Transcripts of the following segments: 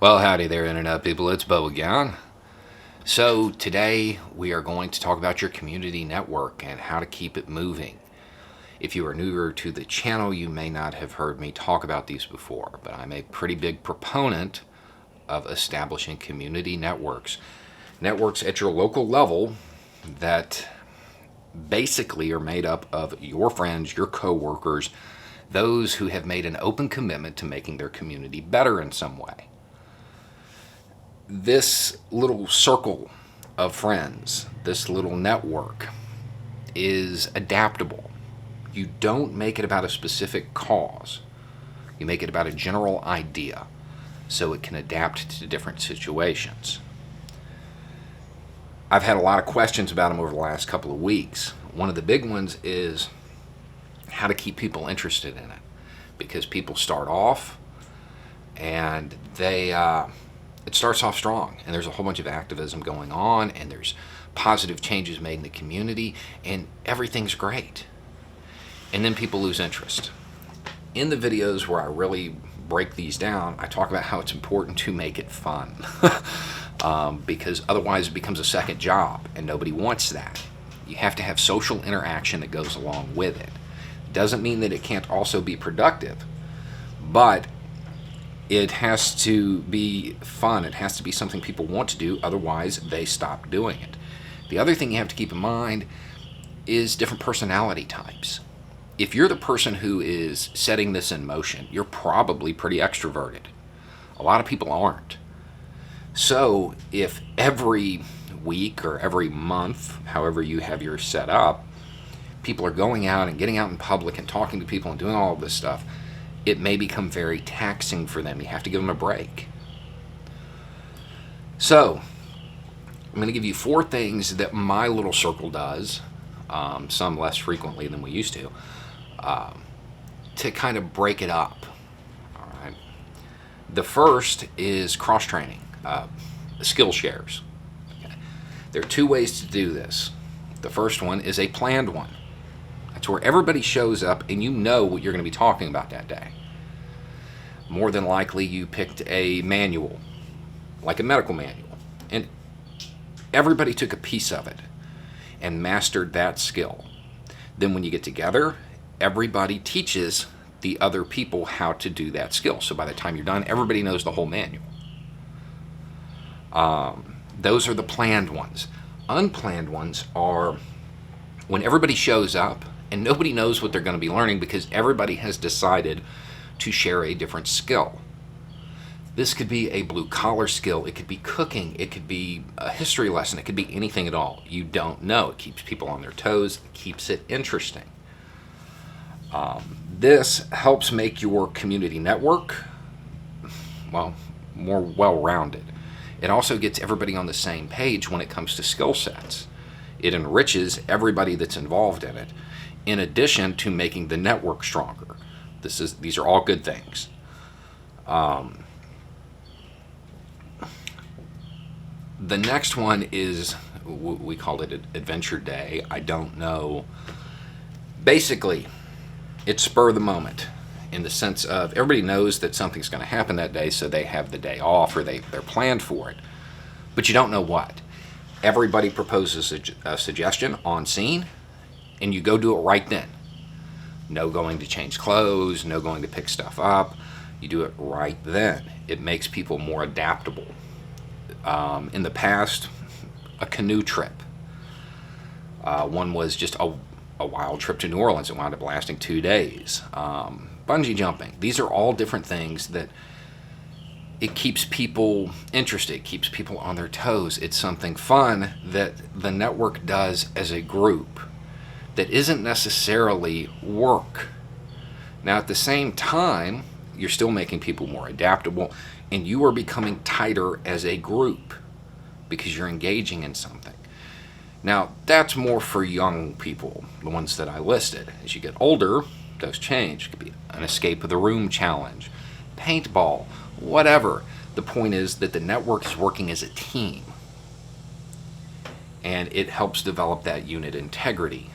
Well, howdy there, Internet people. It's Bo again. So, today we are going to talk about your community network and how to keep it moving. If you are newer to the channel, you may not have heard me talk about these before, but I'm a pretty big proponent of establishing community networks. Networks at your local level that basically are made up of your friends, your coworkers, those who have made an open commitment to making their community better in some way. This little circle of friends, this little network, is adaptable. You don't make it about a specific cause. You make it about a general idea so it can adapt to different situations. I've had a lot of questions about them over the last couple of weeks. One of the big ones is how to keep people interested in it, because people start off and it starts off strong, and there's a whole bunch of activism going on, and there's positive changes made in the community, and everything's great. And then people lose interest. In the videos where I really break these down, I talk about how it's important to make it fun. Because otherwise it becomes a second job, and nobody wants that. You have to have social interaction that goes along with it. Doesn't mean that it can't also be productive, but it has to be fun. It has to be something people want to do, otherwise they stop doing it. The other thing you have to keep in mind is different personality types. If you're the person who is setting this in motion, you're probably pretty extroverted. A lot of people aren't. So if every week or every month, however you have yours set up, people are going out and getting out in public and talking to people and doing all of this stuff, it may become very taxing for them. You have to give them a break. So, I'm going to give you 4 things that my little circle does, some less frequently than we used to kind of break it up. All right. The first is cross-training, skill shares. Okay. There are 2 ways to do this. The first one is a planned one. That's where everybody shows up and you know what you're going to be talking about that day. More than likely you picked a manual, like a medical manual, and everybody took a piece of it and mastered that skill. Then when you get together, everybody teaches the other people how to do that skill. So by the time you're done, everybody knows the whole manual. Those are the planned ones. Unplanned ones are when everybody shows up and nobody knows what they're going to be learning because everybody has decided to share a different skill. This could be a blue-collar skill, it could be cooking, it could be a history lesson, it could be anything at all. You don't know. It keeps people on their toes, it keeps it interesting. This helps make your community network, well, more well-rounded. It also gets everybody on the same page when it comes to skill sets. It enriches everybody that's involved in it, in addition to making the network stronger. These are all good things. The next one is, we called it Adventure Day. I don't know. Basically, it's spur of the moment in the sense of everybody knows that something's going to happen that day, so they have the day off or they're planned for it. But you don't know what. Everybody proposes a suggestion on scene, and you go do it right then. No going to change clothes, no going to pick stuff up. You do it right then. It makes people more adaptable. In the past, a canoe trip. One was just a wild trip to New Orleans. It wound up lasting 2 days. Bungee jumping. These are all different things that it keeps people interested, it keeps people on their toes. It's something fun that the network does as a group that isn't necessarily work. Now, at the same time, you're still making people more adaptable, and you are becoming tighter as a group because you're engaging in something. Now, that's more for young people, the ones that I listed. As you get older, those change. It could be an escape of the room challenge, paintball, whatever. The point is that the network is working as a team, and it helps develop that unit integrity.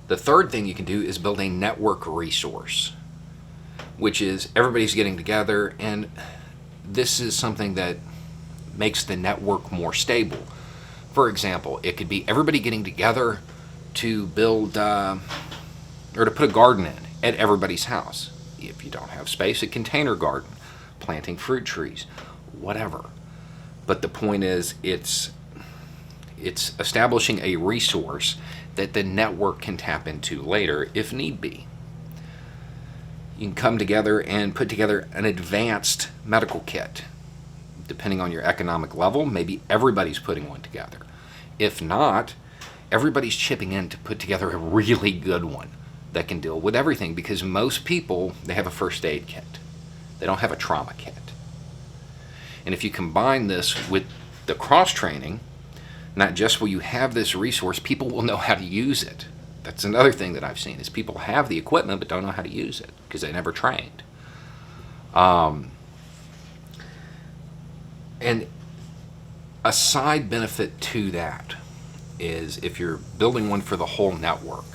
The third thing you can do is build a network resource. which is everybody's getting together, and this is something that makes the network more stable. For example, it could be everybody getting together to build or to put a garden in at everybody's house. If you don't have space, a container garden, planting fruit trees, whatever. But the point is, it's establishing a resource that the network can tap into later if need be. You can come together and put together an advanced medical kit. Depending on your economic level, maybe everybody's putting one together. If not, everybody's chipping in to put together a really good one that can deal with everything, because most people, they have a first aid kit. They don't have a trauma kit. And if you combine this with the cross-training, not just will you have this resource, people will know how to use it. That's another thing that I've seen, is people have the equipment but don't know how to use it because they never trained. And a side benefit to that is if you're building one for the whole network,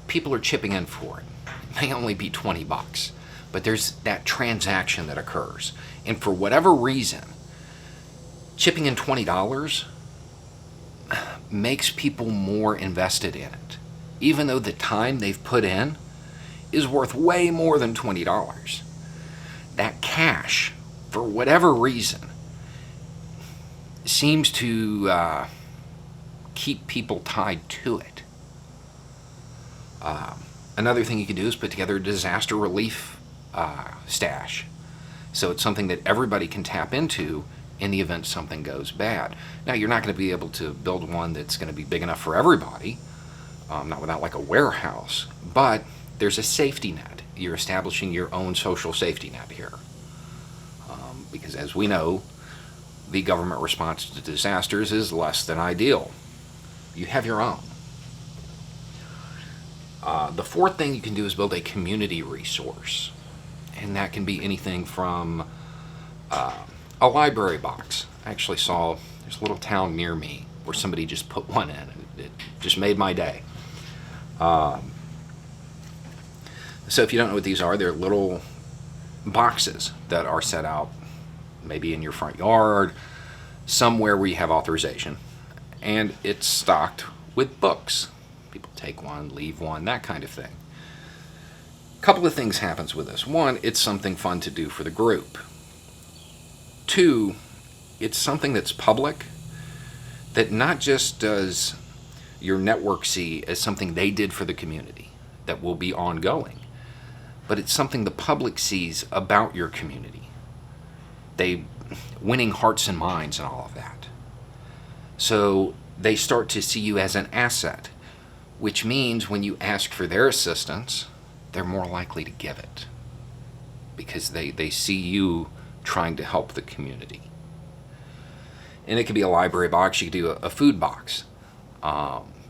people are chipping in for it. It may only be $20, but there's that transaction that occurs. And for whatever reason, chipping in $20 makes people more invested in it, even though the time they've put in is worth way more than $20. That cash, for whatever reason, seems to keep people tied to it. Another thing you could do is put together a disaster relief stash. So it's something that everybody can tap into in the event something goes bad. Now, you're not going to be able to build one that's going to be big enough for everybody, not without like a warehouse, but there's a safety net. You're establishing your own social safety net here. Because as we know, the government response to disasters is less than ideal. You have your own. The fourth thing you can do is build a community resource. And that can be anything from a library box. I actually saw, there's a little town near me where somebody just put one in, and it just made my day. So if you don't know what these are, they're little boxes that are set out maybe in your front yard, somewhere where you have authorization, and it's stocked with books. People take one, leave one, that kind of thing. A couple of things happens with this. One, it's something fun to do for the group. Two, it's something that's public, that not just does your network see as something they did for the community that will be ongoing, but it's something the public sees about your community. They winning hearts and minds and all of that. So they start to see you as an asset, which means when you ask for their assistance, they're more likely to give it because they see you trying to help the community. And it could be a library box, you could do a food box.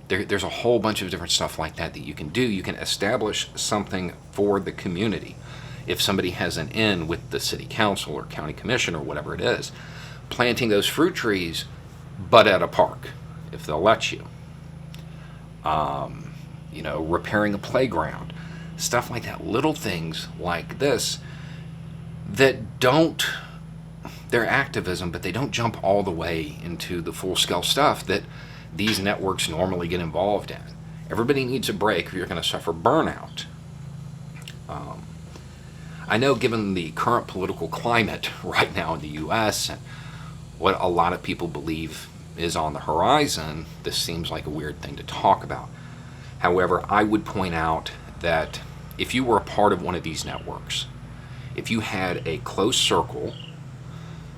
There's a whole bunch of different stuff like that that you can do. You can establish something for the community. If somebody has an in with the city council or county commission or whatever it is, planting those fruit trees, but at a park, if they'll let you. Repairing a playground, stuff like that. Little things like this that they're activism, but they don't jump all the way into the full-scale stuff that these networks normally get involved in. Everybody needs a break or you're going to suffer burnout. I know given the current political climate right now in the U.S. and what a lot of people believe is on the horizon, this seems like a weird thing to talk about. However, I would point out that if you were a part of one of these networks, if you had a close circle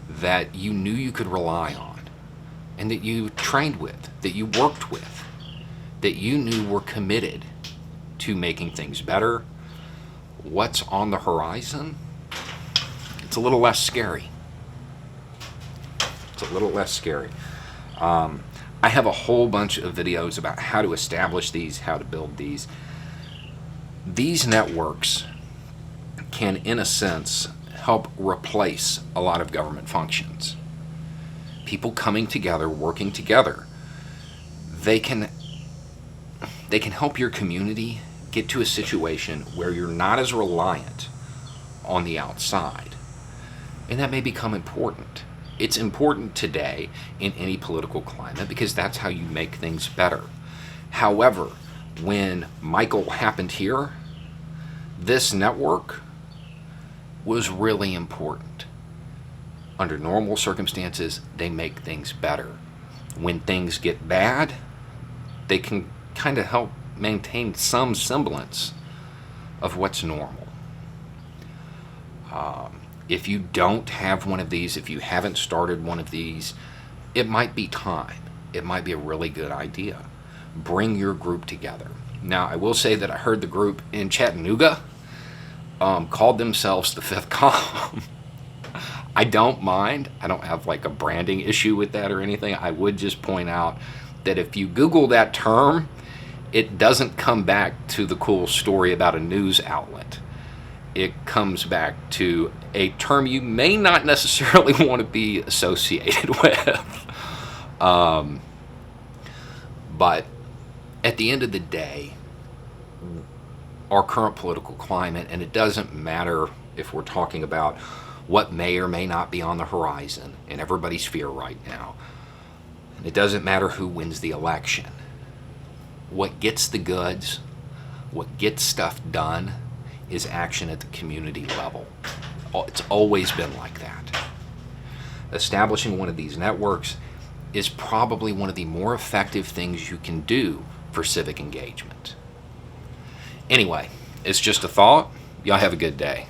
that you knew you could rely on, and that you trained with, that you worked with, that you knew were committed to making things better, what's on the horizon, it's a little less scary. It's a little less scary. I have a whole bunch of videos about how to establish these, how to build these. These networks can, in a sense, help replace a lot of government functions. People coming together, working together, they can help your community get to a situation where you're not as reliant on the outside. And that may become important. It's important today in any political climate because that's how you make things better. However, when Michael happened here, this network was really important. Under normal circumstances, they make things better. When things get bad, they can kind of help maintain some semblance of what's normal. If you don't have one of these, if you haven't started one of these, it might be time. It might be a really good idea. Bring your group together. Now, I will say that I heard the group in Chattanooga called themselves the Fifth Column. I don't mind. I don't have like a branding issue with that or anything. I would just point out that if you Google that term, it doesn't come back to the cool story about a news outlet. It comes back to a term you may not necessarily want to be associated with. But at the end of the day, our current political climate, and it doesn't matter if we're talking about what may or may not be on the horizon in everybody's fear right now, and it doesn't matter who wins the election. What gets the goods, what gets stuff done, is action at the community level. It's always been like that. Establishing one of these networks is probably one of the more effective things you can do for civic engagement. Anyway, it's just a thought. Y'all have a good day.